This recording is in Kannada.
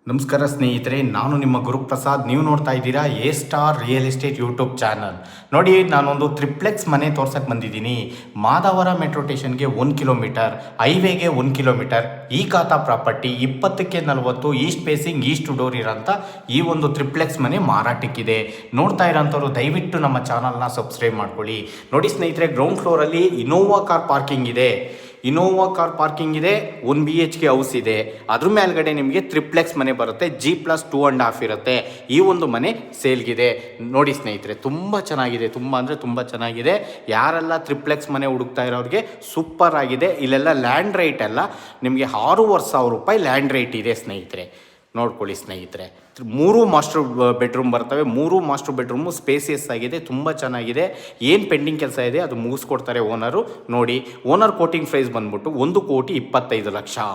ನಮಸ್ಕಾರ ಸ್ನೇಹಿತರೆ, ನಾನು ನಿಮ್ಮ ಗುರುಪ್ರಸಾದ್. ನೀವು ನೋಡ್ತಾ ಇದ್ದೀರಾ A star real estate YouTube channel. ನೋಡಿ, ನಾನೊಂದು ಟ್ರಿಪ್ಲೆಕ್ಸ್ ಮನೆ ತೋರ್ಸಕ್ಕೆ ಬಂದಿದ್ದೀನಿ. ಮಾದಾವರ ಮೆಟ್ರೋ ಸ್ಟೇಷನ್ಗೆ 1 ಕಿಲೋಮೀಟರ್, ಹೈವೇಗೆ 1 ಕಿಲೋಮೀಟರ್, ಈ ಖಾತಾ ಪ್ರಾಪರ್ಟಿ 20ಕ್ಕೆ 40 ಈಸ್ಟ್ ಫೇಸಿಂಗ್ ಈಸ್ಟ್ ಡೋರ್ ಇರೋಂಥ ಈ ಒಂದು ಟ್ರಿಪ್ಲೆಕ್ಸ್ ಮನೆ ಮಾರಾಟಕ್ಕಿದೆ. ನೋಡ್ತಾ ಇರೋಂಥವ್ರು ದಯವಿಟ್ಟು ನಮ್ಮ ಚಾನಲ್ನ ಸಬ್ಸ್ಕ್ರೈಬ್ ಮಾಡ್ಕೊಳ್ಳಿ. ನೋಡಿ ಸ್ನೇಹಿತರೆ, ಗ್ರೌಂಡ್ ಫ್ಲೋರಲ್ಲಿ ಇನೋವಾ ಕಾರ್ ಪಾರ್ಕಿಂಗ್ ಇದೆ. 1 BHK ಹೌಸ್ ಇದೆ. ಅದ್ರ ಮೇಲ್ಗಡೆ ನಿಮಗೆ ಟ್ರಿಪ್ಲೆಕ್ಸ್ ಮನೆ ಬರುತ್ತೆ. G+2.5 ಇರುತ್ತೆ. ಈ ಒಂದು ಮನೆ ಸೇಲ್ಗಿದೆ. ನೋಡಿ ಸ್ನೇಹಿತರೆ, ತುಂಬ ಚೆನ್ನಾಗಿದೆ, ತುಂಬ ಅಂದರೆ ತುಂಬ ಚೆನ್ನಾಗಿದೆ. ಯಾರೆಲ್ಲ ಟ್ರಿಪ್ಲೆಕ್ಸ್ ಮನೆ ಹುಡುಕ್ತಾ ಇರೋರಿಗೆ ಸೂಪರ್ ಆಗಿದೆ. ಇಲ್ಲೆಲ್ಲ ಲ್ಯಾಂಡ್ ರೇಟ್ ಎಲ್ಲ ನಿಮಗೆ 6,500 ರೂಪಾಯಿ ಲ್ಯಾಂಡ್ ರೇಟ್ ಇದೆ ಸ್ನೇಹಿತರೆ. ನೋಡ್ಕೊಳ್ಳಿ ಸ್ನೇಹಿತರೆ, 3 ಮಾಸ್ಟರ್ ಬೆಡ್ರೂಮ್ ಬರ್ತವೆ. 3 ಮಾಸ್ಟರ್ ಬೆಡ್ರೂಮು ಸ್ಪೇಸಿಯಸ್ ಆಗಿದೆ, ತುಂಬ ಚೆನ್ನಾಗಿದೆ. ಏನು ಪೆಂಡಿಂಗ್ ಕೆಲಸ ಇದೆ ಅದು ಮುಗಿಸ್ಕೊಡ್ತಾರೆ ಓನರು. ನೋಡಿ, ಓನರ್ ಕೋಟಿಂಗ್ ಪ್ರೈಸ್ ಬಂದ್ಬಿಟ್ಟು 1,25,00,000.